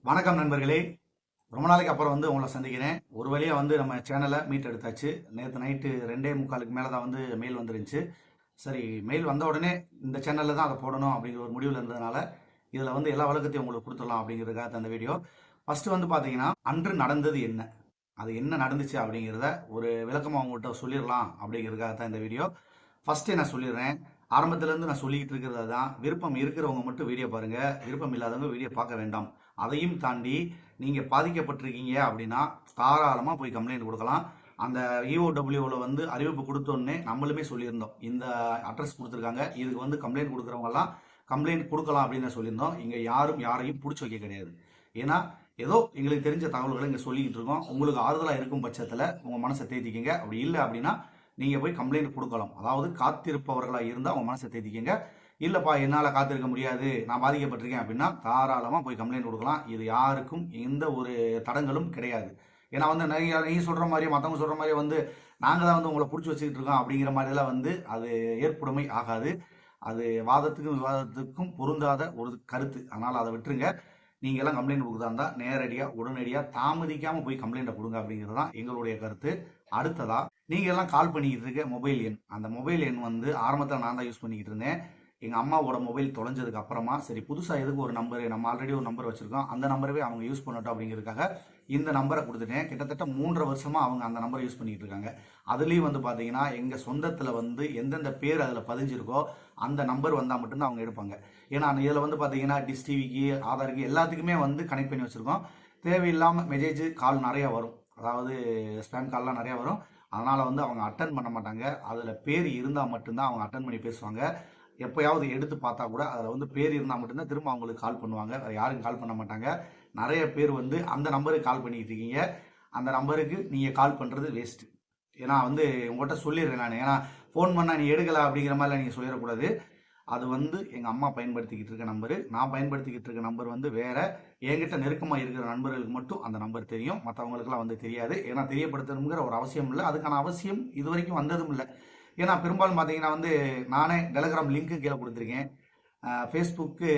வணக்கம் நண்பர்களே. ரொம்ப நாளைக்கு அப்புறம் உங்களை சந்திக்கிறேன். ஒரு வழியா நம்ம சேனலை மீட் எடுத்தாச்சு. நேற்று நைட்டு 2:45க்கு மேலே தான் மெயில் வந்துருந்துச்சு. சரி, மெயில் வந்த உடனே இந்த சேனலில் தான் அதை போடணும் அப்படிங்கிற ஒரு முடிவில் இருந்ததுனால இதில் எல்லா வழக்கத்தையும் உங்களுக்கு கொடுத்துடலாம் அப்படிங்கிறதுக்காக அந்த வீடியோ. ஃபர்ஸ்ட் பார்த்தீங்கன்னா, அன்று நடந்தது என்ன, அது என்ன நடந்துச்சு அப்படிங்கிறத ஒரு விளக்கமாக அவங்கள்ட்ட சொல்லிடலாம் அப்படிங்கிறதுக்காக தான் இந்த வீடியோ. ஃபர்ஸ்டே நான் சொல்லிடுறேன், ஆரம்பத்திலேருந்து நான் சொல்லிக்கிட்டு இருக்கிறது தான், விருப்பம் இருக்கிறவங்க மட்டும் வீடியோ பாருங்கள், விருப்பம் இல்லாதவங்க வீடியோ பார்க்க வேண்டாம். அதையும் தாண்டி நீங்கள் பாதிக்கப்பட்டிருக்கீங்க அப்படின்னா தாராளமாக போய் கம்ப்ளைண்ட் கொடுக்கலாம். அந்த இஓடபிள்யூவில் அறிவிப்பு கொடுத்தோன்னே நம்மளுமே சொல்லியிருந்தோம், இந்த அட்ரஸ் கொடுத்துருக்காங்க, இதுக்கு கம்ப்ளைண்ட் கொடுக்குறவங்கலாம் கம்ப்ளைண்ட் கொடுக்கலாம் அப்படின்னு சொல்லியிருந்தோம். இங்கே யாரும் யாரையும் பிடிச்சி வைக்க கிடையாது. ஏன்னா ஏதோ எங்களுக்கு தெரிஞ்ச தகவல்களை இங்கே சொல்லிக்கிட்டு இருக்கோம். உங்களுக்கு ஆறுதலாக இருக்கும் பட்சத்தில் உங்கள் மனசை தேத்திக்கிங்க. அப்படி இல்லை அப்படின்னா நீங்கள் போய் கம்ப்ளைண்ட் கொடுக்கலாம். அதாவது காத்திருப்பவர்களாக இருந்தால் அவங்க மனசை தேத்திக்கிங்க. இல்லைப்பா என்னால் காத்திருக்க முடியாது, நான் பாதிக்கப்பட்டிருக்கேன் அப்படின்னா தாராளமாக போய் கம்ப்ளைண்ட் கொடுக்கலாம். இது யாருக்கும் எந்த ஒரு தடங்களும் கிடையாது. ஏன்னா நீங்கள் சொல்கிற மாதிரியே மற்றவங்க சொல்கிற மாதிரியே நாங்கள் தான் உங்களை பிடிச்சி வச்சுக்கிட்டு இருக்கோம் அப்படிங்கிற மாதிரிலாம் அது ஏற்புடைமை ஆகாது. அது வாதத்துக்கும் விவாதத்துக்கும் பொருந்தாத ஒரு கருத்து. அதனால் அதை விட்டுருங்க. நீங்கள் எல்லாம் கம்ப்ளைண்ட் கொடுக்குறதா இருந்தால் நேரடியாக உடனடியாக தாமதிக்காமல் போய் கம்ப்ளைண்ட்டை கொடுங்க அப்படிங்கிறது தான் எங்களுடைய கருத்து. அடுத்ததாக நீங்கள் எல்லாம் கால் பண்ணிக்கிட்டு இருக்க மொபைல் எண், அந்த மொபைல் எண் ஆரம்பத்தில் நான் தான் யூஸ் பண்ணிக்கிட்டு இருந்தேன். எங்கள் அம்மாவோட மொபைல் தொலைஞ்சதுக்கு அப்புறமா சரி புதுசாக எதுக்கு ஒரு நம்பரு, நம்ம ஆல்ரெடி ஒரு நம்பர் வச்சுருக்கோம், அந்த நம்பரவே அவங்க யூஸ் பண்ணட்டும் அப்படிங்கிறதுக்காக இந்த நம்பரை கொடுத்துட்டேன். கிட்டத்தட்ட 3.5 வருஷமாக அவங்க அந்த நம்பரை யூஸ் பண்ணிக்கிட்டு இருக்காங்க. அதுலேயும் பார்த்தீங்கன்னா எங்கள் சொந்தத்தில் எந்தெந்த பேர் அதில் பதிஞ்சிருக்கோ அந்த நம்பர் வந்தால் மட்டும்தான் அவங்க எடுப்பாங்க. ஏன்னா இதில் பார்த்தீங்கன்னா டிஷ் டிவிக்கு, ஆதாருக்கு, எல்லாத்துக்குமே கனெக்ட் பண்ணி வச்சுருக்கோம். தேவையில்லாமல் மெசேஜ் கால் நிறையா வரும், அதாவது ஸ்பேம் கால்லாம் நிறையா வரும். அதனால் அவங்க அட்டன் பண்ண மாட்டாங்க. அதில் பேர் இருந்தால் மட்டும்தான் அவங்க அட்டன் பண்ணி பேசுவாங்க. எப்போயாவது எடுத்து பார்த்தா கூட அதில் பேர் இருந்தால் மட்டும்தான் திரும்ப அவங்களுக்கு கால் பண்ணுவாங்க. வேறு யாருக்கும் கால் பண்ண மாட்டாங்க. நிறைய பேர் அந்த நம்பருக்கு கால் பண்ணிக்கிட்டு இருக்கீங்க. அந்த நம்பருக்கு நீங்கள் கால் பண்ணுறது வேஸ்ட்டு. ஏன்னா உங்கள்கிட்ட சொல்லிடுறேன் நான். ஏன்னா ஃபோன் பண்ணால் நீ எடுக்கலை அப்படிங்கிற மாதிரிலாம் நீங்கள் சொல்லிடக்கூடாது. அது எங்கள் அம்மா பயன்படுத்திக்கிட்டு இருக்க நம்பரு, நான் பயன்படுத்திக்கிட்டு இருக்க நம்பர் வேறு. என்கிட்ட நெருக்கமாக இருக்கிற நண்பர்களுக்கு மட்டும் அந்த நம்பர் தெரியும், மற்றவங்களுக்குலாம் தெரியாது. ஏன்னா தெரியப்படுத்தணுங்கிற ஒரு அவசியம் இல்லை, அதுக்கான அவசியம் இது வரைக்கும் வந்ததும் இல்லை. ஏன்னா பெரும்பாலும் பார்த்தீங்கன்னா நானே டெலகிராம் லிங்க்கு கீழே கொடுத்துருக்கேன், ஃபேஸ்புக்கு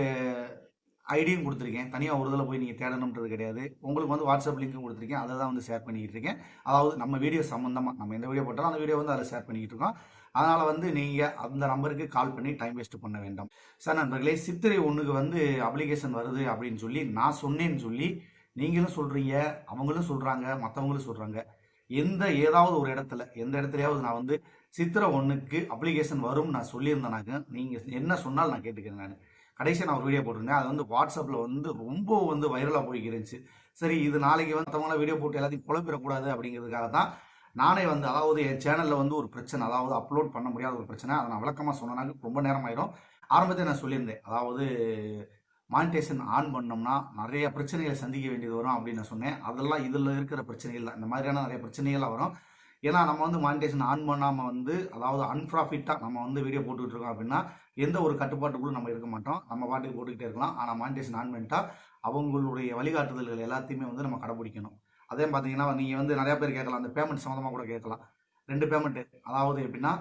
ஐடியும் கொடுத்துருக்கேன். தனியாக ஒரு இதில் போய் நீங்கள் தேடணுன்றது கிடையாது. உங்களுக்கு வாட்ஸ்அப் லிங்க்கும் கொடுத்துருக்கேன், அதை தான் ஷேர் பண்ணிக்கிட்டு இருக்கேன். அதாவது நம்ம வீடியோ சம்மந்தமாக நம்ம எந்த வீடியோ போட்டாலும் அந்த வீடியோ அதில் ஷேர் பண்ணிக்கிட்டு இருக்கோம். அதனால் நீங்கள் அந்த நம்பருக்கு கால் பண்ணி டைம் வேஸ்ட் பண்ண வேண்டாம். சார் நண்பர்களே, சித்திரை 1க்கு அப்ளிகேஷன் வருது அப்படின்னு சொல்லி நான் சொன்னேன்னு சொல்லி நீங்களும் சொல்கிறீங்க, அவங்களும் சொல்கிறாங்க, மற்றவங்களும் சொல்கிறாங்க. ஏதாவது ஒரு இடத்துல எந்த இடத்துலையாவது நான் சித்திரை 1க்கு அப்ளிகேஷன் வரும் நான் சொல்லியிருந்தேனாக்க நீங்கள் என்ன சொன்னாலும் நான் கேட்டுக்கிறேன். நான் கடைசியாக நான் ஒரு வீடியோ போட்டிருந்தேன், அது வாட்ஸ்அப்பில் ரொம்ப வைரலாக போய்க்கிருந்துச்சு. சரி, இது நாளைக்கு மற்றவங்களாம் வீடியோ போட்டு எல்லாத்தையும் குழப்பிடக்கூடாது அப்படிங்கிறதுக்காக தான் நானே அதாவது என் சேனலில் ஒரு பிரச்சனை, அதாவது அப்லோட் பண்ண முடியாத ஒரு பிரச்சனை. அதை நான் விளக்கமாக சொன்னேனாக்க ரொம்ப நேரம் ஆயிடும். ஆரம்பத்தில் நான் சொல்லியிருந்தேன், அதாவது மானிட்டேஷன் ஆன் பண்ணோம்னா நிறைய பிரச்சனைகளை சந்திக்க வேண்டியது வரும் அப்படின்னு நான் சொன்னேன். அதெல்லாம் இதில் இருக்கிற பிரச்சனைகள் தான், இந்த மாதிரியான நிறைய பிரச்சனைகள்லாம் வரும். ஏன்னா நம்ம மானிட்டேஷன் ஆன் பண்ணாமல் அதாவது அன்ப்ராஃபிட்டாக நம்ம வீடியோ போட்டுக்கிட்டு இருக்கோம் அப்படின்னா எந்த ஒரு கட்டுப்பாட்டுக்குள்ளும் நம்ம இருக்க மாட்டோம், நம்ம பாட்டுக்கு போட்டுக்கிட்டே இருக்கலாம். ஆனால் மானிட்டேஷன் ஆன் பண்ணிட்டா அவங்களுடைய வழிகாட்டுதல்கள் எல்லாத்தையுமே நம்ம கடைப்பிடிக்கணும். அதே பார்த்தீங்கன்னா நீங்கள் நிறையா பேர் கேட்கலாம், அந்த பேமெண்ட் சம்மந்தமாக கூட கேட்கலாம். 2 பேமெண்ட்டு, அதாவது எப்படின்னா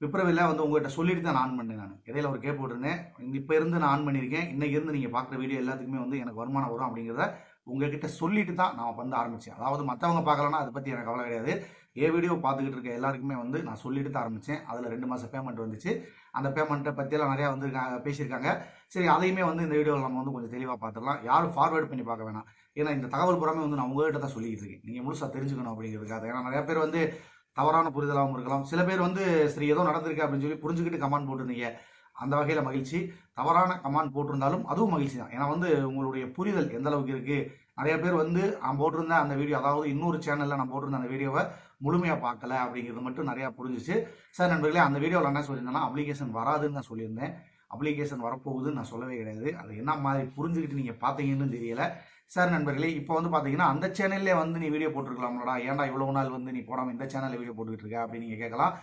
பிப்ரவரியில் உங்கள்கிட்ட சொல்லிட்டு தான் நான் ஆன் பண்ணேன். நான் இடையில ஒரு கேப் போட்டிருந்தேன், இப்போ இருந்து நான் ஆன் பண்ணியிருக்கேன், இன்னைக்கு இருந்து நீங்கள் பார்க்குற வீடியோ எல்லாத்துக்குமே எனக்கு வருமானம் வரும் அப்படிங்கிறத உங்ககிட்ட சொல்லிட்டு தான் நான் ஆரம்பித்தேன். அதாவது மற்றவங்க பார்க்கலன்னா அதை பற்றி எனக்கு கவலை கிடையாது. வீடியோ பார்த்துக்கிட்டு இருக்க எல்லாருக்குமே நான் சொல்லிட்டு தான் ஆரம்பித்தேன். அதில் 2 மாதம் பேமெண்ட் வந்துச்சு. அந்த பேமெண்ட்டை பற்றியெல்லாம் நிறையா பேசியிருக்காங்க. சரி, அதையுமே இந்த வீடியோவில் நம்ம கொஞ்சம் தெளிவாக பார்த்துடலாம். யாரும் ஃபார்வேர்ட் பண்ணி பார்க்க வேணாம். ஏன்னா இந்த தகவல் புறமே நான் உங்கள்கிட்ட தான் சொல்லிக்கிட்டு இருக்கேன், நீங்கள் முழுசாக தெரிஞ்சுக்கணும் அப்படிங்கிறதுக்காக. ஏன்னா நிறையா பேர் தவறான புரிதலாகவும் இருக்கலாம். சில பேர் சரி ஏதோ நடந்திருக்கு அப்படின்னு சொல்லி புரிஞ்சுக்கிட்டு கமெண்ட் போட்டிருந்தீங்க, அந்த வகையில் மகிழ்ச்சி. தவறான கமெண்ட் போட்டிருந்தாலும் அதுவும் மகிழ்ச்சி தான். ஏன்னா உங்களுடைய புரிதல் எந்த அளவுக்கு இருக்குது. நிறைய பேர் நான் போட்டிருந்தேன் அந்த வீடியோ, அதாவது இன்னொரு சேனலில் நான் போட்டிருந்த அந்த வீடியோவை முழுமையாக பார்க்கல அப்படிங்கிறது மட்டும் நிறையா புரிஞ்சிச்சு. சார் நண்பர்களே, அந்த வீடியோவில் என்ன சொல்லியிருந்தேன்னா அப்ளிகேஷன் வராதுன்னு நான் சொல்லியிருந்தேன். அப்ளிகேஷன் வரப்போகுதுன்னு நான் சொல்லவே கிடையாது. அது என்ன மாதிரி புரிஞ்சுக்கிட்டு நீங்கள் பார்த்தீங்கன்னு தெரியல. சார் நண்பர்களே, இப்போ பார்த்தீங்கன்னா அந்த சேனல்லே நீ வீடியோ போட்டிருக்கலாம்லடா, ஏன்டா இவ்வளோ நாள் நீ போடாமல் இந்த சேனலில் வீடியோ போட்டுக்கிட்டு இருக்க அப்படின்னு நீங்கள் கேட்கலாம்.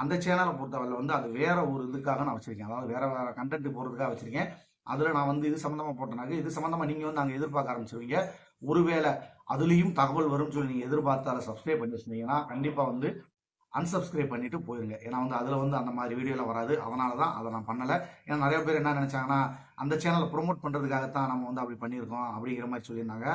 அந்த சேனலை பொறுத்தவரை அது வேற ஒரு இதுக்காக நான் வச்சிருக்கேன், அதாவது வேற வேற கண்டென்ட் போடுறதுக்காக வச்சிருக்கேன். அதில் நான் இது சம்மந்தமாக போட்டேனாக்க இது சம்மந்தமாக நீங்கள் அங்கே எதிர்பார்க்க ஆரம்பிச்சிருவீங்க. ஒருவேளை அதுலேயும் தகவல் வரும்னு சொல்லி நீங்கள் எதிர்பார்த்து அதை சப்ஸ்கிரைப் பண்ணி வச்சுருந்தீங்கன்னா கண்டிப்பாக அன்சப்ஸ்கிரைப் பண்ணிட்டு போயிருங்க. ஏன்னா வந்து அதில் வந்து அந்த மாதிரி வீடியோலாம் வராது. அதனால தான் அதை நான் பண்ணலை. ஏன்னா நிறைய பேர் என்ன நினைச்சாங்கன்னா, அந்த சேனலை ப்ரொமோட் பண்ணுறதுக்காகத்தான் நம்ம வந்து அப்படி பண்ணியிருக்கோம் அப்படிங்கிற மாதிரி சொல்லியிருந்தாங்க.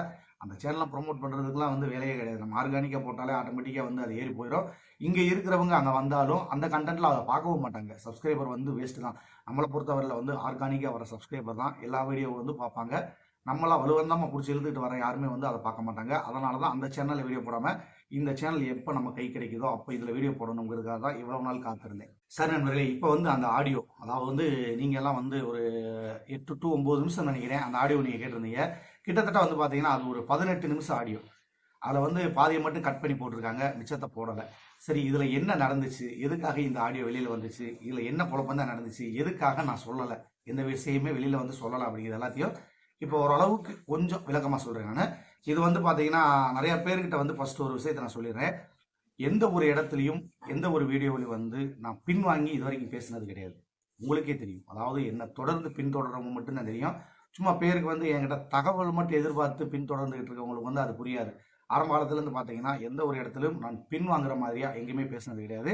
அந்த சேனலை ப்ரொமோட் பண்ணுறதுக்குலாம் வந்து வேலையே கிடையாது. நம்ம ஆர்கானிக்காக போட்டாலே ஆட்டோமேட்டிக்காக வந்து அது ஏறி போயிடும். இங்கே இருக்கிறவங்க அங்கே வந்தாலும் அந்த கண்டென்ட்டில் அதை பார்க்கவும் மாட்டாங்க. சப்ஸ்கிரைபர் வந்து வேஸ்ட்டு தான். நம்மளை பொறுத்தவரையில் வந்து ஆர்கானிக்காக வர சப்ஸ்கிரைபர் தான் எல்லா வீடியோவும் வந்து பார்ப்பாங்க. நம்மளா வலுவந்தாமல் பிடிச்சி இழுத்துட்டு வர யாருமே வந்து அதை பார்க்க மாட்டாங்க. அதனால தான் அந்த சேனலில் வீடியோ போடாமல் இந்த சேனல் எப்போ நம்ம கை கிடைக்குதோ அப்போ இதில் வீடியோ போடணுங்கிறதுக்காக தான் இவ்வளவு நாள் காத்திருந்தேன். சரி நண்பர்களே, இப்போ வந்து அந்த ஆடியோ, அதாவது வந்து நீங்கள் எல்லாம் வந்து ஒரு 8 to 9 நிமிஷம் நினைக்கிறேன் அந்த ஆடியோ நீங்கள் கேட்டிருந்தீங்க. கிட்டத்தட்ட வந்து பார்த்தீங்கன்னா அது ஒரு 18 நிமிஷம் ஆடியோ. அதில் வந்து பாதியை மட்டும் கட் பண்ணி போட்டிருக்காங்க, மிச்சத்தை போடலை. சரி, இதில் என்ன நடந்துச்சு, எதுக்காக இந்த ஆடியோ வெளியில் வந்துச்சு, இதில் என்ன குழப்பம் தான் நடந்துச்சு, எதுக்காக நான் சொல்லலை, எந்த விஷயமே வெளியில் வந்து சொல்லலை அப்படிங்கிறது எல்லாத்தையும் இப்போ ஓரளவுக்கு கொஞ்சம் விளக்கமாக சொல்கிறேன் நான். இது வந்து பார்த்தீங்கன்னா நிறைய பேர்கிட்ட வந்து ஃபர்ஸ்ட் ஒரு விஷயத்தை நான் சொல்லிடுறேன். எந்த ஒரு இடத்துலையும் எந்த ஒரு வீடியோவிலையும் வந்து நான் பின்வாங்கி இது வரைக்கும் பேசினது கிடையாது. உங்களுக்கே தெரியும். அதாவது என்ன தொடர்ந்து பின்தொடர்றவங்க மட்டும்தான் தெரியும். சும்மா பேருக்கு வந்து என்கிட்ட தகவல் மட்டும் எதிர்பார்த்து பின்தொடர்ந்துகிட்டு இருக்கவங்களுக்கு வந்து அது புரியாது. ஆரம்ப காலத்துலேருந்து பார்த்தீங்கன்னா எந்த ஒரு இடத்துலையும் நான் பின்வாங்குற மாதிரியா எங்கேயுமே பேசினது கிடையாது.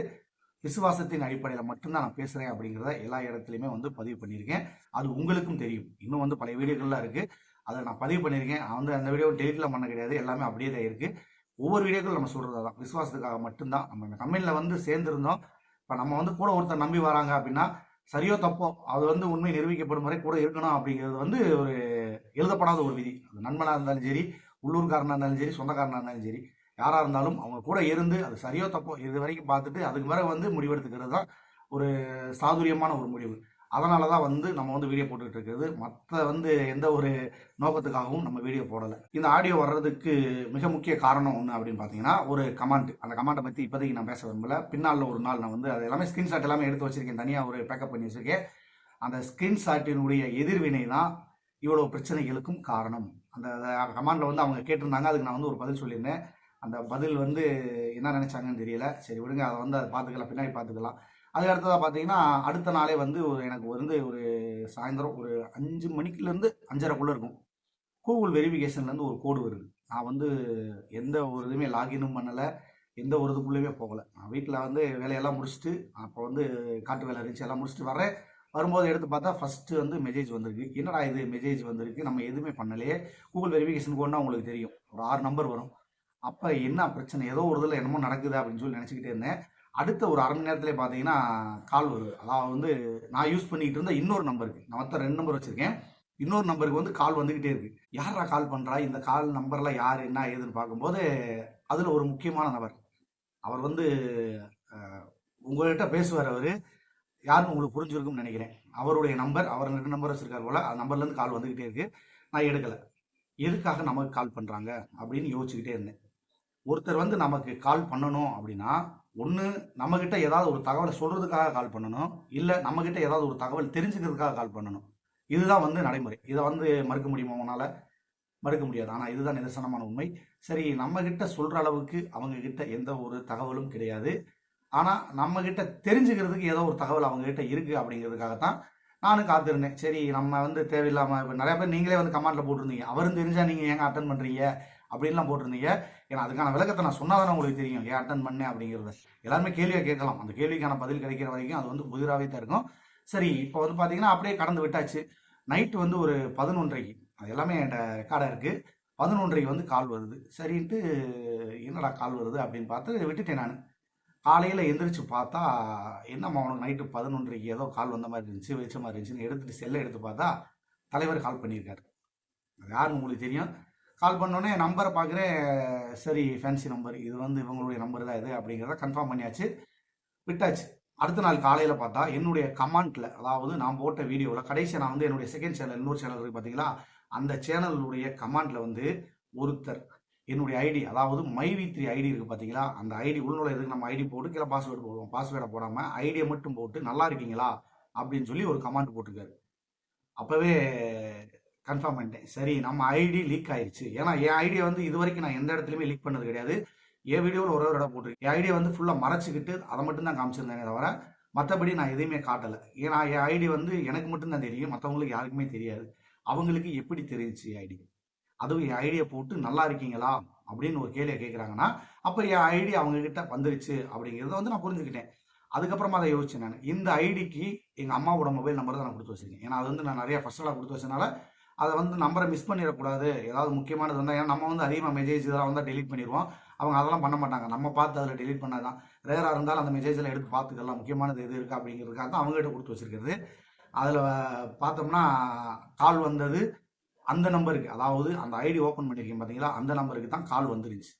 விசுவாசத்தின் அடிப்படையில் மட்டும்தான் நான் பேசுகிறேன் அப்படிங்கிறத எல்லா இடத்துலையுமே வந்து பதிவு பண்ணியிருக்கேன். அது உங்களுக்கும் தெரியும். இன்னும் வந்து பழைய வீடியோக்கள்லாம் இருக்குது, அதை நான் பதிவு பண்ணியிருக்கேன். நான் வந்து அந்த வீடியோ டெலிட்லாம் பண்ண கிடையாது, எல்லாமே அப்படியே தான் இருக்குது. ஒவ்வொரு வீடியோக்கள் நம்ம சொல்கிறது தான் விசுவாசத்துக்காக மட்டும்தான். நம்ம இந்த கம்பெனியில் வந்து சேர்ந்துருந்தோம். இப்போ நம்ம வந்து கூட ஒருத்தர் நம்பி வராங்க அப்படின்னா சரியோ தப்போ அது வந்து உண்மை நிரூபிக்கப்படும் வரை கூட இருக்கணும் அப்படிங்கிறது வந்து ஒரு எழுதப்படாத ஒரு விதி. அது நண்பனாக இருந்தாலும் சரி, உள்ளூர்காரனாக இருந்தாலும் சரி, சொந்தக்காரனாக இருந்தாலும் சரி, யாராக இருந்தாலும் அவங்க கூட இருந்து அது சரியோ தப்போ இது வரைக்கும் பார்த்துட்டு அதுக்கு மேலே வந்து முடிவெடுத்துக்கிறது தான் ஒரு சாதுரியமான ஒரு முடிவு. அதனால தான் வந்து நம்ம வந்து வீடியோ போட்டுக்கிட்டு இருக்கிறது. மற்ற வந்து எந்த ஒரு நோக்கத்துக்காகவும் நம்ம வீடியோ போடலை. இந்த ஆடியோ வர்றதுக்கு மிக முக்கிய காரணம் ஒன்று அப்படின்னு பார்த்தீங்கன்னா ஒரு கமெண்ட். அந்த கமெண்ட்டை பற்றி இப்போதைக்கு நான் பேச விரும்பல. பின்னால் ஒரு நாள் நான் வந்து அது எல்லாமே ஸ்க்ரீன்ஷாட் எல்லாமே எடுத்து வச்சிருக்கேன், தனியாக ஒரு பேக்கப் பண்ணி வச்சிருக்கேன். அந்த ஸ்க்ரீன்ஷாட்டினுடைய எதிர்வினை தான் இவ்வளோ பிரச்சனைகளுக்கும் காரணம். அந்த கமெண்ட்ல வந்து அவங்க கேட்டிருந்தாங்க, அதுக்கு நான் வந்து ஒரு பதில் சொல்லியிருந்தேன். அந்த பதில் வந்து என்ன நினைச்சாங்கன்னு தெரியல. சரி விடுங்க, அதை வந்து அதை பார்த்துக்கலாம், பின்னாடி பார்த்துக்கலாம். அதுக்கு அடுத்ததாக பார்த்தீங்கன்னா அடுத்த நாளே வந்து எனக்கு வந்து ஒரு சாயந்தரம் ஒரு 5 மணிக்குலேருந்து 5:30 இருக்கும். கூகுள் வெரிஃபிகேஷன்லேருந்து ஒரு கோடு வருது. நான் வந்து எந்த ஒரு இதுவுமே லாகினும் பண்ணலை, எந்த ஒரு இதுக்குள்ளேயுமே போகலை. நான் வீட்டில் வந்து வேலையெல்லாம் முடிச்சுட்டு அப்போ வந்து காட்டு வேலை இருந்துச்சு, எல்லாம் முடிச்சுட்டு வரேன். வரும்போது எடுத்து பார்த்தா ஃபஸ்ட்டு வந்து மெசேஜ் வந்திருக்கு. என்னடா இது மெசேஜ் வந்திருக்கு, நம்ம எதுவுமே பண்ணலையே. கூகுள் வெரிஃபிகேஷன் கோட்னா உங்களுக்கு தெரியும், ஒரு 6 நம்பர் வரும். அப்போ என்ன பிரச்சனை, ஏதோ ஒரு இதில் என்னமோ நடக்குது அப்படின்னு சொல்லி நினச்சிக்கிட்டே இருந்தேன். அடுத்த ஒரு அரை மணி நேரத்திலே பார்த்தீங்கன்னா கால் வருது. அதாவது வந்து நான் யூஸ் பண்ணிக்கிட்டு இருந்த இன்னொரு நம்பருக்கு, நான் மொத்தம் 2 நம்பர் வச்சுருக்கேன், இன்னொரு நம்பருக்கு வந்து கால் வந்துக்கிட்டே இருக்கு. யாரா கால் பண்ணுறா, இந்த கால் நம்பரில் யார் என்ன ஏதுன்னு பார்க்கும்போது அதில் ஒரு முக்கியமான நபர். அவர் வந்து உங்கள்கிட்ட பேசுவார். அவர் யாருன்னு உங்களுக்கு புரிஞ்சிருக்கும்னு நினைக்கிறேன். அவருடைய நம்பர், அவர் 2 நம்பர் வச்சிருக்காரு போல், அந்த நம்பர்லேருந்து கால் வந்துக்கிட்டே இருக்கு. நான் எடுக்கலை. எதுக்காக நமக்கு கால் பண்ணுறாங்க அப்படின்னு யோசிச்சுக்கிட்டே இருந்தேன். ஒருத்தர் வந்து நமக்கு கால் பண்ணணும் அப்படின்னா ஒன்று நம்மக்கிட்ட ஏதாவது ஒரு தகவலை சொல்கிறதுக்காக கால் பண்ணணும், இல்லை நம்மக்கிட்ட ஏதாவது ஒரு தகவல் தெரிஞ்சுக்கிறதுக்காக கால் பண்ணணும். இதுதான் வந்து நடைமுறை. இதை வந்து மறுக்க முடியுமா உங்களால்? மறுக்க முடியாது. ஆனால் இதுதான் நிதர்சனமான உண்மை. சரி, நம்மக்கிட்ட சொல்கிற அளவுக்கு அவங்கக்கிட்ட எந்த ஒரு தகவலும் கிடையாது. ஆனால் நம்மக்கிட்ட தெரிஞ்சுக்கிறதுக்கு ஏதோ ஒரு தகவல் அவங்கக்கிட்ட இருக்குது அப்படிங்கிறதுக்காகத்தான் நானும் காத்திருந்தேன். சரி, நம்ம வந்து தேவையில்லாமல் இப்போ நிறையா பேர் நீங்களே வந்து கமெண்ட்டில் போட்டிருந்தீங்க, அவரும் தெரிஞ்சால் நீங்கள் ஏங்க அட்டன் பண்ணுறீங்க அப்படின்லாம் போட்டிருந்தீங்க. ஏன்னா அதுக்கான விளக்கத்தை நான் சொன்னால் தானே உங்களுக்கு தெரியும் ஏன் அட்டன் பண்ணேன் அப்படிங்கிறத. எல்லாருமே கேள்வியாக கேட்கலாம், அந்த கேள்விக்கான பதில் கிடைக்கிற வரைக்கும் அது வந்து புதிராகவே தான் இருக்கும். சரி, இப்போ வந்து பார்த்தீங்கன்னா அப்படியே கடந்து விட்டாச்சு. நைட்டு வந்து ஒரு 11:30க்கு, அது எல்லாமே என்கிட்ட ரெக்கார்டாக இருக்குது, 11:30க்கு வந்து கால் வருது. சரின்ட்டு என்னடா கால் வருது அப்படின்னு பார்த்து விட்டுட்டேன் நான். காலையில் எந்திரிச்சு பார்த்தா என்னம்மா உனக்கு நைட்டு 11:30க்கு ஏதோ கால் வந்த மாதிரி இருந்துச்சு, வெளிச்ச மாதிரி இருந்துச்சுன்னு எடுத்துகிட்டு செல்லை எடுத்து பார்த்தா தலைவர் கால் பண்ணியிருக்காரு. அது யாருன்னு உங்களுக்கு தெரியும். கால் பண்ணோடனே நம்பரை பார்க்குறேன், சரி ஃபேன்சி நம்பர், இது வந்து இவங்களுடைய நம்பர் தான் இது அப்படிங்கிறத கன்ஃபார்ம் பண்ணியாச்சு, விட்டாச்சு. அடுத்த நாள் காலையில் பார்த்தா என்னுடைய கமெண்ட்டில், அதாவது நான் போட்ட வீடியோவில் கடைசியாக நான் வந்து என்னுடைய செகண்ட் சேனல், இன்னொரு சேனல் இருக்குது பார்த்தீங்களா, அந்த சேனலுடைய கமெண்ட்டில் வந்து ஒருத்தர் என்னுடைய ஐடி, அதாவது myv3 ஐடி இருக்குது பார்த்தீங்களா, அந்த ஐடி உள்நுழையிறதுக்கு நம்ம ஐடி போட்டு கீழே பாஸ்வேர்டு போடுவோம், பாஸ்வேர்டை போடாமல் ஐடியை மட்டும் போட்டு நல்லா இருக்கீங்களா அப்படின்னு சொல்லி ஒரு கமெண்ட் போட்டிருக்காரு. அப்போவே கன்ஃபார்ம் பண்ணிட்டேன், சரி நம்ம ஐடி லீக் ஆயிடுச்சு. ஏன்னா என் ஐடியை வந்து இது வரைக்கும் நான் எந்த இடத்துலையுமே லீக் பண்ணது கிடையாது. என் வீடியோவில் ஒரு இடம் போட்டிருக்கேன், என் ஐடியை வந்து ஃபுல்லாக மறைச்சிக்கிட்டு அதை மட்டும் தான் காமிச்சிருந்தேனே தவிர மற்றபடி நான் எதையுமே காட்டலை. ஏன்னா என் ஐடி வந்து எனக்கு மட்டும்தான் தெரியும், மற்றவங்களுக்கு யாருக்குமே தெரியாது. அவங்களுக்கு எப்படி தெரிஞ்சிச்சு ஐடி? அதுவும் என் ஐடியை போட்டு நல்லா இருக்கீங்களா அப்படின்னு ஒரு கேள்வியை கேட்குறாங்கன்னா அப்போ என் ஐடி அவங்க கிட்ட வந்துருச்சு அப்படிங்கிறத வந்து நான் புரிஞ்சுக்கிட்டேன். அதுக்கப்புறமா அதை யோசிச்சேன் நான். இந்த ஐடிக்கு எங்கள் அம்மாவோட மொபைல் நம்பர் தான் நான் கொடுத்து வச்சிருக்கேன். ஏன்னா அது வந்து நான் நிறைய ஃபர்ஸ்டெல்லாம் கொடுத்து வச்சனால அதை வந்து நம்பரை மிஸ் பண்ணிடக்கூடாது. ஏதாவது முக்கியமானது வந்தால், ஏன்னா நம்ம வந்து அதிகமாக மெசேஜ் இதெல்லாம் வந்தால் டெலீட் பண்ணிடுவோம். அவங்க அதெல்லாம் பண்ண மாட்டாங்க. நம்ம பார்த்து அதில் டெலீட் பண்ணாதான் ரேராக இருந்தாலும் அந்த மெசேஜில் எடுத்து பார்த்துக்கலாம் முக்கியமானது எது இருக்கா அப்படிங்கிறதுக்காக தான் அவங்ககிட்ட கொடுத்து வச்சிருக்கிறது. அதில் பார்த்தோம்னா கால் வந்தது அந்த நம்பருக்கு, அதாவது அந்த ஐடி ஓப்பன் பண்ணியிருக்கேன் பார்த்தீங்களா, அந்த நம்பருக்கு தான் கால் வந்துருச்சு.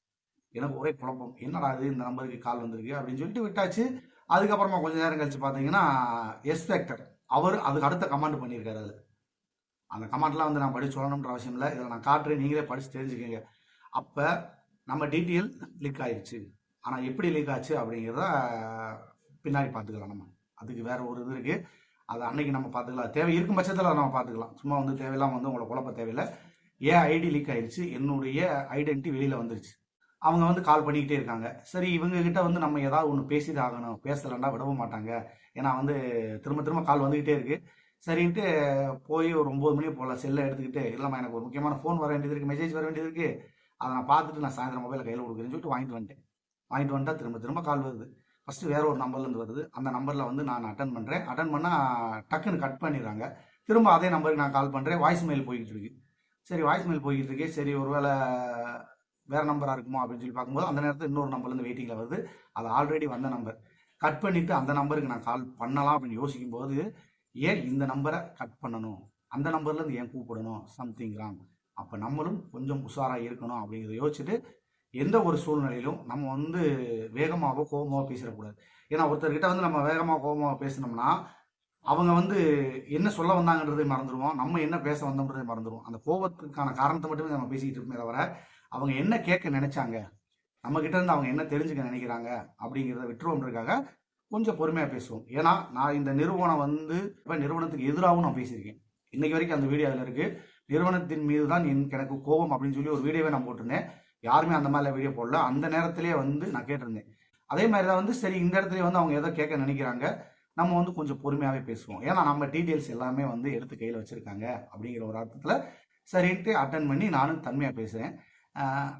எனக்கு ஒரே குழப்பம், என்னடா இது இந்த நம்பருக்கு கால் வந்திருக்கு அப்படின்னு சொல்லிட்டு விட்டாச்சு. அதுக்கப்புறமா கொஞ்சம் நேரம் கழிச்சு பார்த்தீங்கன்னா எஸ்பெக்டர் அவர் அதுக்கு அடுத்த கமாண்ட் பண்ணியிருக்காரு. அது அந்த கமாண்ட்லாம் வந்து நான் படிச்சு சொல்லணுன்ற அவசியம் இல்லை, இதில் நான் காட்டுறேன், நீங்களே படித்து தெரிஞ்சுக்கோங்க. அப்போ நம்ம டீட்டெயில் லீக் ஆயிடுச்சு. ஆனால் எப்படி லீக் ஆச்சு அப்படிங்கிறத பின்னாடி பார்த்துக்கலாம். நம்ம அதுக்கு வேற ஒரு இது இருக்குது, அதை அன்னைக்கு நம்ம பார்த்துக்கலாம். தேவை இருக்கும் பட்சத்தில் நம்ம பார்த்துக்கலாம். சும்மா வந்து தேவையில்லாமல் வந்து உங்களை குழப்ப தேவையில்லை. ஏன் ஐடி லீக் ஆயிடுச்சு, என்னுடைய ஐடென்டிட்டி வெளியில் வந்துருச்சு. அவங்க வந்து கால் பண்ணிக்கிட்டே இருக்காங்க. சரி இவங்க கிட்ட வந்து நம்ம ஏதாவது ஒன்று பேசிட்டு ஆகணும், பேசலண்டா விடவும் மாட்டாங்க. ஏன்னா வந்து திரும்ப திரும்ப கால் வந்துக்கிட்டே இருக்கு. சரின்ட்டு போய் ஒரு 9 மணி போல் செல்லை எடுத்துக்கிட்டு, இல்லைம்மா எனக்கு ஒரு முக்கியமான ஃபோன் வர வேண்டியது இருக்குது, மெசேஜ் வர வேண்டியது இருக்குது, அதை நான் பார்த்துட்டு நான் சாயந்தரம் மொபைலை கையில் கொடுக்குறேன்னு சொல்லிட்டு வாங்கிட்டு வந்துட்டேன். வாங்கிட்டு வந்துட்டா திரும்ப திரும்ப கால் வருது. ஃபஸ்ட்டு வேற ஒரு நம்பர்லேருந்து வருது. அந்த நம்பரில் வந்து நான் அட்டன் பண்ணுறேன். அட்டன் பண்ணால் டக்குன்னு கட் பண்ணிடுறாங்க. திரும்ப அதே நம்பருக்கு நான் கால் பண்ணுறேன். வாய்ஸ் மெயில் போய்கிட்டு இருக்கு. சரி வாய்ஸ் மெயில் போய்கிட்டு இருக்கு, சரி ஒருவேளை வேற நம்பராக இருக்குமோ அப்படின்னு சொல்லி பார்க்கும்போது அந்த நேரத்தில் இன்னொரு நம்பர்லேருந்து வெயிட்டிங்கில் வருது. அது ஆல்ரெடி வந்த நம்பர். கட் பண்ணிவிட்டு அந்த நம்பருக்கு நான் கால் பண்ணலாம் அப்படின்னு யோசிக்கும் போது, ஏன் இந்த நம்பரை கட் பண்ணணும், அந்த நம்பர்லேருந்து ஏன் கூப்பிடணும், சம்திங் ராங். அப்போ நம்மளும் கொஞ்சம் உஷாராக இருக்கணும் அப்படிங்கிறத யோசிச்சுட்டு, எந்த ஒரு சூழ்நிலையிலும் நம்ம வந்து வேகமாகவோ கோபமாகவோ பேசிடக்கூடாது. ஏன்னா ஒருத்தர்கிட்ட வந்து நம்ம வேகமாக கோபமாக பேசினோம்னா அவங்க வந்து என்ன சொல்ல வந்தாங்கன்றதை மறந்துடுவோம், நம்ம என்ன பேச வந்தோம்ன்றதை மறந்துடுவோம். அந்த கோபத்துக்கான காரணத்தை மட்டுமே நம்ம பேசிக்கிட்டு இருக்கோமே தவிர அவங்க என்ன கேட்க நினைச்சாங்க, நம்ம கிட்ட இருந்து அவங்க என்ன தெரிஞ்சுக்க நினைக்கிறாங்க அப்படிங்கிறத விட்டுருவோம்ன்றதுக்காக கொஞ்சம் பொறுமையாக பேசுவோம். ஏன்னா நான் இந்த நிறுவனம் வந்து இப்போ நிறுவனத்துக்கு எதிராகவும் நான் பேசியிருக்கேன். இன்னைக்கு வரைக்கும் அந்த வீடியோ அதில் இருக்குது. நிறுவனத்தின் மீது தான் எனக்கு கோபம் அப்படின்னு சொல்லி ஒரு வீடியோவே நான் போட்டிருந்தேன். யாருமே அந்த மாதிரிலாம் வீடியோ போடல. அந்த நேரத்திலேயே வந்து நான் கேட்டிருந்தேன். அதே மாதிரி தான் வந்து சரி இந்த இடத்துல வந்து அவங்க எதை கேட்க நினைக்கிறாங்க, நம்ம வந்து கொஞ்சம் பொறுமையாகவே பேசுவோம். ஏன்னா நம்ம டீட்டெயில்ஸ் எல்லாமே வந்து எடுத்து கையில் வச்சுருக்காங்க அப்படிங்கிற ஒரு அர்த்தத்தில் சரின்ட்டு அட்டன் பண்ணி நானும் தன்மையாக பேசுகிறேன்.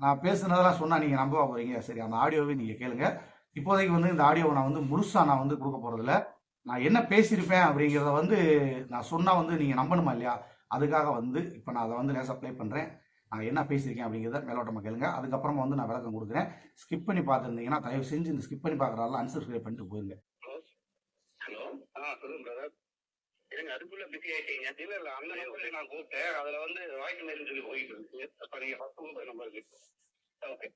நான் பேசுனதெல்லாம் சொன்னால் நீங்கள் நம்ப போகிறீங்க. சரி அந்த ஆடியோவை நீங்கள் கேளுங்க. இப்போதைக்கு வந்து இந்த ஆடியோவை நான் வந்து முழுசாக நான் வந்து கொடுக்க போகிறதில்ல. நான் என்ன பேசியிருப்பேன் அப்படிங்கிறத வந்து நான் சொன்னால் வந்து நீங்கள் நம்பணுமா இல்லையா, அதுக்காக வந்து இப்போ நான் அதை வந்து லேசாக ப்ளே பண்ணுறேன். நான் என்ன பேசியிருக்கேன் அப்படிங்கிறத மேலோட்டமாக கேளுங்க. அதுக்கப்புறமா வந்து நான் விளக்கம் கொடுக்குறேன். ஸ்கிப் பண்ணி பார்த்துருந்தீங்கன்னா தயவு செஞ்சு இந்த ஸ்கிப் பண்ணி பார்க்குறதால அன்சப்ஸ்கிரைப் பண்ணிட்டு போயிருங்க. ஹலோ, சொல்லுங்க பிரதர். எனக்கு அதுக்குள்ள பிஸி ஆயிட்டீங்க. இல்ல அந்த நம்பர்ல நான் கூப்பிட்டேன். அதுல வந்து வாய்ஸ் மெயில் சொல்லி போயிட்டு இருக்கு. அப்ப நீங்க ஃபர்ஸ்ட் கூப்பிட்ட நம்பருக்கு. ஓகே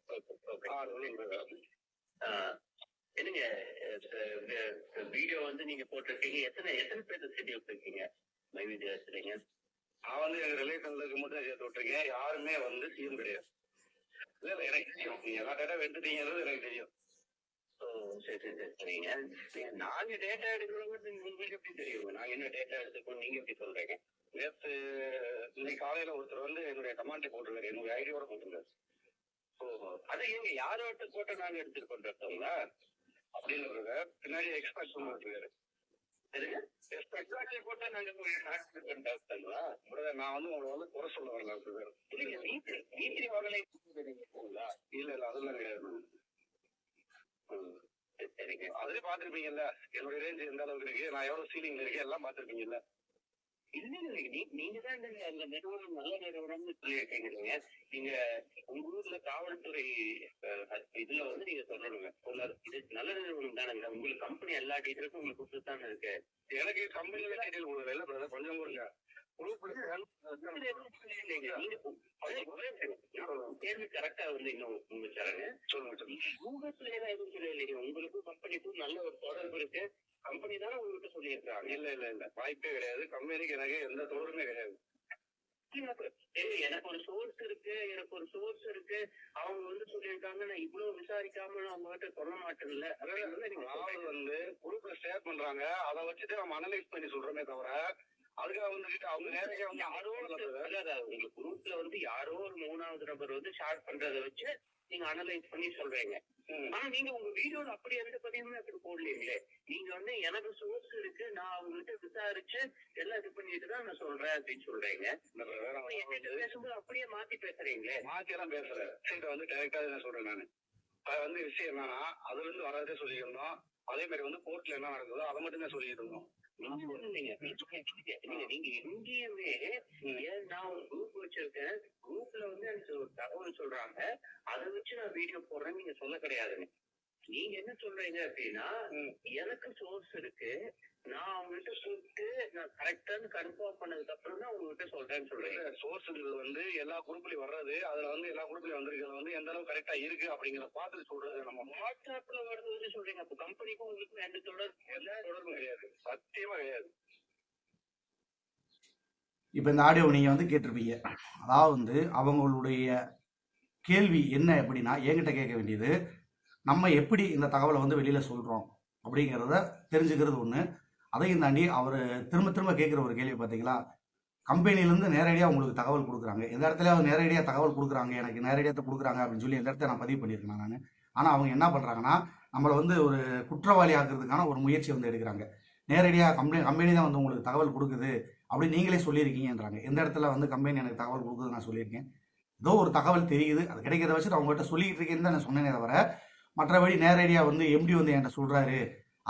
சொல்லுங்க பிரதர். என்னங்க வீடியோ வந்து நீங்க போட்டிருக்கீங்க. எத்தனை பேர் சேர்த்து விட்டுருக்கீங்க மைவீடியோ வச்சுருக்கீங்க? நான் வந்து எங்க ரிலேஷன்ல மட்டும் சேர்த்து விட்டுருக்கேன். யாருமே வந்து சீன் கிடையாது. இல்ல எனக்கு தெரியும், நீங்க எல்லா டேட்டா எடுத்துட்டீங்கிறது எனக்கு தெரியும். சரிங்க. நாங்க டேட்டா எடுக்கிறோம் உங்களுக்கு எப்படி தெரியும்? நாங்க என்ன டேட்டா எடுத்துக்கோம் நீங்க எப்படி சொல்றீங்க? நேற்று இன்னைக்கு காலையில ஒருத்தர் வந்து என்னுடைய கமாண்டை போட்டிருக்காரு, என்னுடைய ஐடியோட போட்டிருக்காரு. அது எங்க யாரோட போட்டோ நாங்க எடுத்துட்டு கொண்டிருக்கோங்களா அப்படின்னு பின்னாடி எக்ஸ்பெக்ட் பண்ணிருக்காரு. போட்டா நாங்க நான் வந்து உங்களை வந்து குறை சொல்ல வரல. வீட்டில் வரலை போங்களா? இல்ல அதெல்லாம் கிடையாது. சரிங்க, அதுலயே பாத்துருப்பீங்கல்ல என்னுடைய ரேஞ்ச் எந்த அளவுக்கு இருக்கு, நான் எவ்வளவு சீலிங்ல இருக்கேன் எல்லாம் பாத்துருப்பீங்கல்ல. இல்ல நீங்க தான் அந்த நிறுவனம் நல்ல நிறுவனம்னு சொல்லியிருக்கீங்க. நீங்க உங்க ஊர்ல காவல்துறை இதுல வந்து நீங்க சொல்லணுங்க. இது நல்ல நிறுவனம் தானே, உங்களுக்கு கம்பெனி எல்லா டீட்டெயில்ஸும் உங்களுக்கு கொடுத்து தானே இருக்கு. எனக்கு கம்பெனில டீட்டெயில் கொடுக்கல. இல்ல கொஞ்சம் கொடுங்க. கேள்வி கரெக்டா வந்து இன்னும் முடிச்சாருங்க. சொல்லுங்க. கூகுள்ல எதுவும் சொல்லலைங்க. உங்களுக்கும் கம்பெனிக்கும் நல்ல ஒரு தொடர்பு இருக்கு. கம்பெனி தானே உங்ககிட்ட சொல்லியிருக்காங்க. இல்ல வாய்ப்பே கிடையாது. கம்பெனிக்கு எனக்கு எந்த தொடர்புமே கிடையாது. எனக்கு ஒரு சோர்ஸ் இருக்கு அவங்க வந்து சொல்லியிருக்காங்க. நான் இவ்வளவு விசாரிக்காம நான் அவங்க கிட்ட சொல்ல மாட்டேன்ல. அதாவது வந்து குரூப்ல ஷேர் பண்றாங்க, அதை வச்சுட்டு நம்ம அனலைஸ் பண்ணி சொல்றோமே தவிர அதுக்காக வந்துட்டு அவங்க நேரடியா வந்து யாரோ உங்க குரூப்ல வந்து யாரோ ஒரு 3வது நபர் வந்து ஷேர் பண்றதை வச்சு நீங்க அனலைஸ் பண்ணி சொல்றீங்க. ஆனா நீங்க உங்க வீடியோல அப்படி எந்த பதிவுமே அப்படி போடலீங்களே. நீங்க வந்து எனக்கு சோர்ஸ் இருக்கு, நான் அவங்ககிட்ட விசாரிச்சு எல்லாம் இது பண்ணிட்டு தான் நான் சொல்றேன் அப்படின்னு சொல்றீங்க. என்கிட்ட பேசும்போது அப்படியே மாத்தி பேசுறீங்களே. மாத்தி எல்லாம் பேசுறேன் வந்து டைரக்டா நான் சொல்றேன். நானு அது வந்து விஷயம் என்னன்னா அதுல இருந்து வராதே சொல்லியிருந்தோம். அதே மாதிரி வந்து கோர்ட்ல என்ன நடக்குதோ அதை மட்டும் தான் சொல்லிட்டு இருந்தோம். நீங்க எங்கேயுமே ஏன் நான் ஒரு குரூப் வச்சிருக்கேன், குரூப்ல வந்து எனக்கு ஒரு தகவல் சொல்றாங்க, அதை வச்சு நான் வீடியோ போடுறேன்னு நீங்க சொல்ல கிடையாதுங்க. நீங்க என்ன சொல்றீங்க அப்படின்னா எனக்கு சோர்ஸ் இருக்கு, நான் அவங்ககிட்ட கூப்பிட்டு நான் கரெக்டான்னு கன்ஃபார்ம் பண்ணதுக்கு அப்புறம் தான் உங்ககிட்ட சொல்றேன்னு சொல்றீங்க. சோர்ஸ்ங்கிறது வந்து எல்லா குரூப்லயும் வர்றது, அதுல வந்து எல்லா குரூப்லயும் வந்திருக்கிறது வந்து எந்த அளவுக்கு கரெக்டா இருக்கு அப்படிங்கிற பார்த்து சொல்றது. நம்ம வாட்ஸ்அப்ல வருதுன்னு சொல்றீங்க, அப்ப கம்பெனிக்கும் உங்களுக்கு எந்த தொடர்பு கிடையாது, சத்தியமா கிடையாது. இப்போ இந்த ஆடியோ நீங்கள் வந்து கேட்டிருப்பீங்க. அதாவது வந்து அவங்களுடைய கேள்வி என்ன அப்படின்னா, என்கிட்ட கேட்க வேண்டியது, நம்ம எப்படி இந்த தகவலை வந்து வெளியில் சொல்கிறோம் அப்படிங்கிறத தெரிஞ்சுக்கிறது ஒன்று. அதையும் தாண்டி அவர் திரும்ப திரும்ப கேட்குற ஒரு கேள்வி பார்த்தீங்களா, கம்பெனிலேருந்து நேரடியாக உங்களுக்கு தகவல் கொடுக்குறாங்க. எந்த இடத்துல அவங்க நேரடியாக தகவல் கொடுக்குறாங்க, எனக்கு நேரடியாக கொடுக்குறாங்க அப்படின்னு சொல்லி எந்த இடத்துல நான் பதிவு பண்ணியிருக்கேன் நான். ஆனால் அவங்க என்ன பண்ணுறாங்கன்னா, நம்மளை வந்து ஒரு குற்றவாளி ஆக்குறதுக்கான ஒரு முயற்சி வந்து எடுக்கிறாங்க. நேரடியாக கம்பெனி தான் வந்து உங்களுக்கு தகவல் கொடுக்குது அப்படி நீங்களே சொல்லியிருக்கீங்கன்றாங்க. எந்த இடத்துல வந்து கம்பெனி எனக்கு தகவல் கொடுக்குது நான் சொல்லியிருக்கேன்? ஏதோ ஒரு தகவல் தெரியுது, அது கிடைக்கிறத வச்சுட்டு அவங்ககிட்ட சொல்லிக்கிட்டு இருக்கேன்னு தான் நான் சொன்னேனே தவிர, மற்றபடி நேரடியாக வந்து எம்டி வந்து என்கிட்ட சொல்கிறாரு,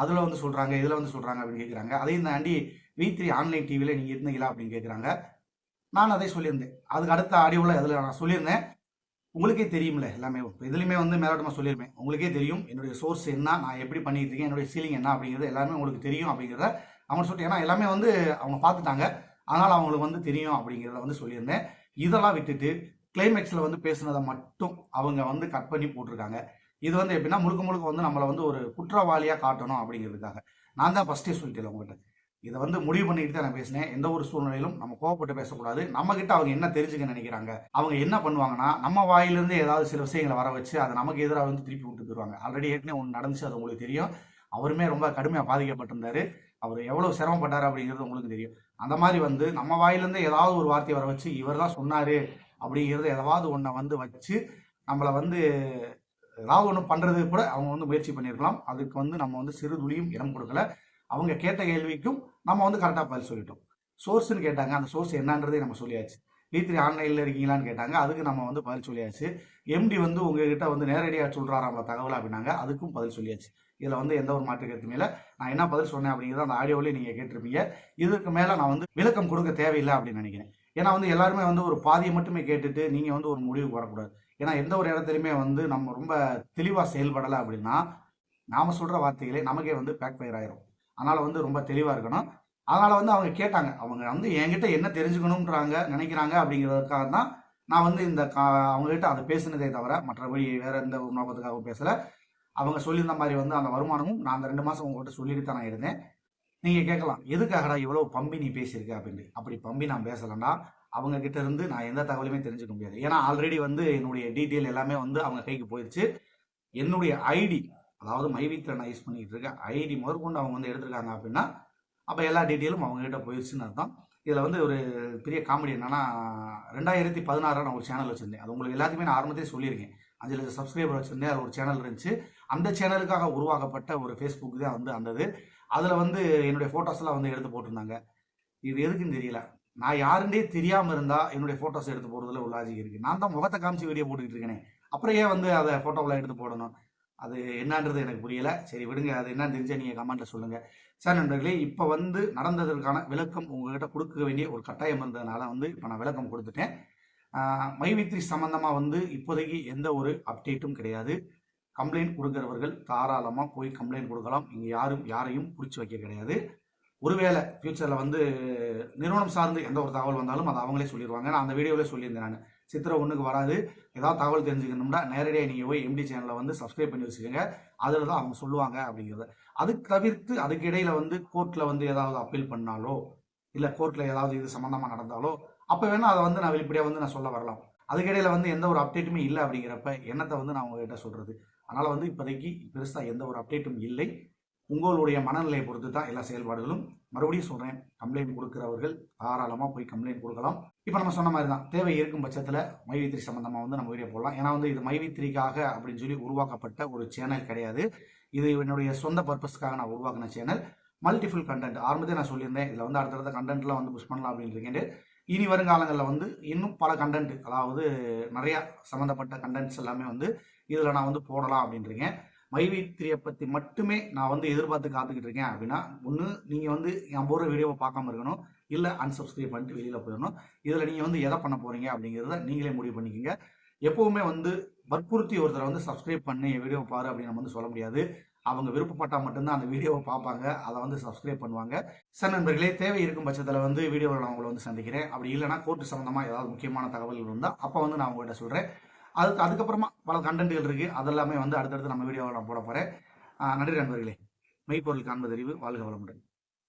அதில் வந்து சொல்கிறாங்க, இதில் வந்து சொல்கிறாங்க அப்படின்னு கேட்குறாங்க. அதையும் தாண்டி V3 ஆன்லைன் டிவியில் நீங்கள் இருந்தீங்களா அப்படின்னு கேட்குறாங்க. நான் அதை சொல்லியிருந்தேன். அதுக்கு அடுத்த ஆடியோவில் அதில் நான் சொல்லியிருந்தேன், உங்களுக்கே தெரியும்ல எல்லாமே. இதுலையுமே வந்து மேலோட்டமாக சொல்லியிருப்பேன். உங்களுக்கே தெரியும் என்னுடைய சோர்ஸ் என்ன, நான் எப்படி பண்ணிட்டு இருக்கேன், என்னுடைய சீலிங் என்ன அப்படிங்கிறது எல்லாமே உங்களுக்கு தெரியும் அப்படிங்கிறத அவங்க சொல்லிட்டு, ஏன்னா எல்லாமே வந்து அவங்க பார்த்துட்டாங்க, அதனால் அவங்களுக்கு வந்து தெரியும் அப்படிங்கிறத வந்து சொல்லியிருந்தேன். இதெல்லாம் விட்டுட்டு கிளைமேக்ஸில் வந்து பேசுனதை மட்டும் அவங்க வந்து கட் பண்ணி போட்டிருக்காங்க. இது வந்து எப்படின்னா முழுக்க முழுக்க வந்து நம்மளை வந்து ஒரு குற்றவாளியாக காட்டணும் அப்படிங்கிறதுக்காக. நான் தான் ஃபஸ்ட்டே சொல்லிட்டேன் உங்கள்கிட்ட, இதை வந்து முடிவு பண்ணிட்டு தான் நான் பேசினேன். எந்த ஒரு சூழ்நிலையிலும் நம்ம கோவப்பட்டு பேசக்கூடாது. நம்ம கிட்ட அவங்க என்ன தெரிஞ்சுக்க நினைக்கிறாங்க, அவங்க என்ன பண்ணுவாங்கன்னா நம்ம வாயிலிருந்து ஏதாவது சில விஷயங்களை வர வச்சு அதை நமக்கு எதிராக வந்து திருப்பி விட்டு தருவாங்க. ஆல்ரெடி ஏற்கனவே ஒன்று நடந்துச்சு, அது உங்களுக்கு தெரியும். அவருமே ரொம்ப கடுமையாக பாதிக்கப்பட்டிருந்தாரு. அவர் எவ்வளவு சிரமப்பட்டார் அப்படிங்கிறது உங்களுக்கு தெரியும். அந்த மாதிரி வந்து நம்ம வாயிலிருந்து ஏதாவது ஒரு வார்த்தை வர வச்சு இவர் தான் சொன்னாரு அப்படிங்கிறது ஏதாவது ஒன்றை வந்து வச்சு நம்மளை வந்து ஏதாவது ஒன்று பண்ணுறது கூட அவங்க வந்து முயற்சி பண்ணியிருக்கலாம். அதுக்கு வந்து நம்ம வந்து சிறு துளியும் இடம் கொடுக்கல. அவங்க கேட்ட கேள்விக்கும் நம்ம வந்து கரெக்டாக பதில் சொல்லிட்டோம். சோர்ஸ்ன்னு கேட்டாங்க, அந்த சோர்ஸ் என்னன்றதே நம்ம சொல்லியாச்சு. V3 ஆன்லைனில் இருக்கீங்களான்னு கேட்டாங்க, அதுக்கு நம்ம வந்து பதில் சொல்லியாச்சு. எம்டி வந்து உங்ககிட்ட வந்து நேரடியாக சொல்கிறாராம் தகவல் அப்படின்னாங்க, அதுக்கும் பதில் சொல்லியாச்சு. இதில் வந்து எந்த ஒரு மாற்று கருத்து மேலே நான் என்ன பதில் சொன்னேன் அப்படிங்கிறத அந்த ஆடியோவிலே நீங்கள் கேட்டிருப்பீங்க. இதுக்கு மேலே நான் வந்து விளக்கம் கொடுக்க தேவையில்லை அப்படின்னு நினைக்கிறேன். ஏன்னா வந்து எல்லாருமே வந்து ஒரு பாதியை மட்டுமே கேட்டுட்டு நீங்கள் வந்து ஒரு முடிவுக்கு வரக்கூடாது. ஏன்னா எந்த ஒரு இடத்துலையுமே வந்து நம்ம ரொம்ப தெளிவாக செயல்படலை அப்படின்னா நாம் சொல்கிற வார்த்தைகளே நமக்கே வந்து பேக் ஃபயர் ஆயிரும். அதனால் வந்து ரொம்ப தெளிவாக இருக்கணும். அதனால் வந்து அவங்க கேட்டாங்க, அவங்க வந்து என்கிட்ட என்ன தெரிஞ்சுக்கணுன்றாங்க நினைக்கிறாங்க அப்படிங்கிறதுக்காக தான் நான் வந்து இந்த அவங்ககிட்ட அதை பேசினதே தவிர மற்றபடி வேற எந்த ஒரு நோக்கத்துக்காக பேசலை. அவங்க சொல்லியிருந்த மாதிரி வந்து அந்த வருமானமும் நான் அந்த 2 மாதம் உங்கள்கிட்ட சொல்லிட்டு தான் நான் இருந்தேன். நீங்கள் கேட்கலாம், எதுக்காகடா இவ்வளோ பம்பி நீ பேசியிருக்க அப்படின்னு. அப்படி பம்பி நான் பேசலைன்னா அவங்க கிட்ட இருந்து நான் எந்த தகவலுமே தெரிஞ்சுக்க முடியாது. ஏன்னா ஆல்ரெடி வந்து என்னுடைய டீட்டெயில் எல்லாமே வந்து அவங்க கைக்கு போயிடுச்சு. என்னுடைய ஐடி, அதாவது மைவித்ல நான் யூஸ் பண்ணிட்டு இருக்க ஐடி முதற்கொண்டு அவங்க வந்து எடுத்திருக்காங்க அப்படின்னா அப்போ எல்லா டீட்டெயிலும் அவங்ககிட்ட போயிடுச்சுன்னு அர்த்தம். இதில் வந்து ஒரு பெரிய காமெடி என்னன்னா, 2016 நான் ஒரு சேனல் வச்சுருந்தேன். அது உங்களுக்கு எல்லாத்தையுமே நான் ஆரம்பத்திலே சொல்லியிருக்கேன். 5 லட்சம் சப்ஸ்கிரைபர் வச்சுருந்தேன். அது ஒரு சேனல் இருந்துச்சு. அந்த சேனலுக்காக உருவாக்கப்பட்ட ஒரு ஃபேஸ்புக் தான் வந்து அந்தது. அதில் வந்து என்னுடைய ஃபோட்டோஸ்லாம் வந்து எடுத்து போட்டிருந்தாங்க. இது எதுக்குன்னு தெரியல. நான் யாருன்னே தெரியாமல் இருந்தால் என்னுடைய ஃபோட்டோஸ் எடுத்து போடுறதுல ஒரு லாஜிக் இருக்குது. நான் தான் முகத்தை காமிச்சு வீடியோ போட்டுக்கிட்டு இருக்கேனே, அப்புறம் ஏன் வந்து அதை ஃபோட்டோவில் எடுத்து போடணும்? அது என்னன்றது எனக்கு புரியலை. சரி விடுங்க, அது என்னன்னு தெரிஞ்சால் நீங்கள் கமெண்ட்டில் சொல்லுங்கள். சார் நண்பர்களே, இப்போ வந்து நடந்ததற்கான விளக்கம் உங்கள்கிட்ட கொடுக்க வேண்டிய ஒரு கட்டாயம் இருந்ததுனால வந்து இப்போ நான் விளக்கம் கொடுத்துட்டேன். மைவித்ரி சம்மந்தமாக வந்து இப்போதைக்கு எந்த ஒரு அப்டேட்டும் கிடையாது. கம்ப்ளைண்ட் கொடுக்குறவர்கள் தாராளமாக போய் கம்ப்ளைண்ட் கொடுக்கலாம். இங்கே யாரையும் பிடிச்சி வைக்க கிடையாது. ஒருவேளை ஃபியூச்சரில் வந்து நிறுவனம் சார்ந்து எந்த ஒரு தகவல் வந்தாலும் அதை அவங்களே சொல்லிடுவாங்க. நான் அந்த வீடியோவிலே சொல்லியிருந்தேன், நான் சித்திரை 1க்கு வராது. ஏதாவது தகவல் தெரிஞ்சுக்கணும்னா நேரடியாக நீங்கள் போய் எம்டி சேனலை வந்து சப்ஸ்கிரைப் பண்ணி வச்சுக்கோங்க, அதில் தான் அவங்க சொல்லுவாங்க அப்படிங்கிறத. அதுக்கு தவிர்த்து அதுக்கு இடையில் வந்து கோர்ட்டில் வந்து ஏதாவது அப்பீல் பண்ணாலோ இல்லை கோர்ட்டில் ஏதாவது இது சம்மந்தமாக நடந்தாலோ அப்போ வேணால் அதை வந்து நான் வெளிப்படையாக வந்து நான் சொல்ல வரலாம். அதுக்கிடையில் வந்து எந்த ஒரு அப்டேட்டுமே இல்லை அப்படிங்கிறப்ப என்னத்தை வந்து நான் உங்ககிட்ட சொல்கிறது. அதனால் வந்து இப்போதைக்கு பெருசாக எந்த ஒரு அப்டேட்டும் இல்லை. உங்களுடைய மனநிலையை பொறுத்து தான் எல்லா செயல்பாடுகளும். மறுபடியும் சொல்கிறேன், கம்ப்ளைண்ட் கொடுக்குறவர்கள் தாராளமாக போய் கம்ப்ளைண்ட் கொடுக்கலாம். இப்போ நம்ம சொன்ன மாதிரி தான், தேவை இருக்கும் பட்சத்தில் மைவி3 சம்மந்தமாக வந்து நம்ம வீடியோ போடலாம். ஏன்னா வந்து இது மைவி3க்காக அப்படின்னு சொல்லி உருவாக்கப்பட்ட ஒரு சேனல் கிடையாது. இது என்னுடைய சொந்த பர்பஸ்க்காக நான் உருவாக்கின சேனல். மல்டிபிள் கண்டென்ட் ஆரம்பத்தே நான் சொல்லியிருந்தேன், இதில் வந்து அடுத்தடுத்த கண்டென்ட்லாம் வந்து புஷ் பண்ணலாம் அப்படின்னு இருக்கேன். இனி வருங்காலங்களில் வந்து இன்னும் பல கண்டென்ட், அதாவது நிறையா சம்மந்தப்பட்ட கண்டென்ட்ஸ் எல்லாமே வந்து இதில் நான் வந்து போடலாம் அப்படின்றீங்க. மைவி3 பற்றி மட்டுமே நான் வந்து எதிர்பார்த்து காத்துக்கிட்டு இருக்கேன் அப்படின்னா, ஒன்று நீங்கள் வந்து என் போகிற வீடியோவை பார்க்காம இருக்கணும், இல்லை அன்சப்ஸ்கிரைப் பண்ணிட்டு வெளியில் போயிடணும். இதில் நீங்கள் வந்து எதை பண்ண போகிறீங்க அப்படிங்கிறத நீங்களே முடிவு பண்ணிக்கோங்க. எப்போவுமே வந்து வற்புறுத்தி ஒருத்தரை வந்து சப்ஸ்கிரைப் பண்ணி என் வீடியோ பாரு அப்படின்னு நம்ம வந்து சொல்ல முடியாது. அவங்க விருப்பப்பட்டால் மட்டும்தான் அந்த வீடியோவை பார்ப்பாங்க, அதை வந்து சப்ஸ்கிரைப் பண்ணுவாங்க. சார் நண்பர்களே, தேவை இருக்கும் பட்சத்தில் வந்து வீடியோவில் நான் உங்களை வந்து சந்திக்கிறேன். அப்படி இல்லைனா கோர்ட்டு சம்மந்தமாக ஏதாவது முக்கியமான தகவல்கள் இருந்தால் அப்போ வந்து நான் உங்கள்கிட்ட சொல்கிறேன். அதுக்கப்புறமா பல கண்டென்ட்கள் இருக்குது, அதெல்லாமே வந்து அடுத்தடுத்து நம்ம வீடியோவில் நான் போட போகிறேன். நன்றி நண்பர்களே. மெய்ப்பொருள் காண்பதறிவு. வாழ்க வளமுடன்.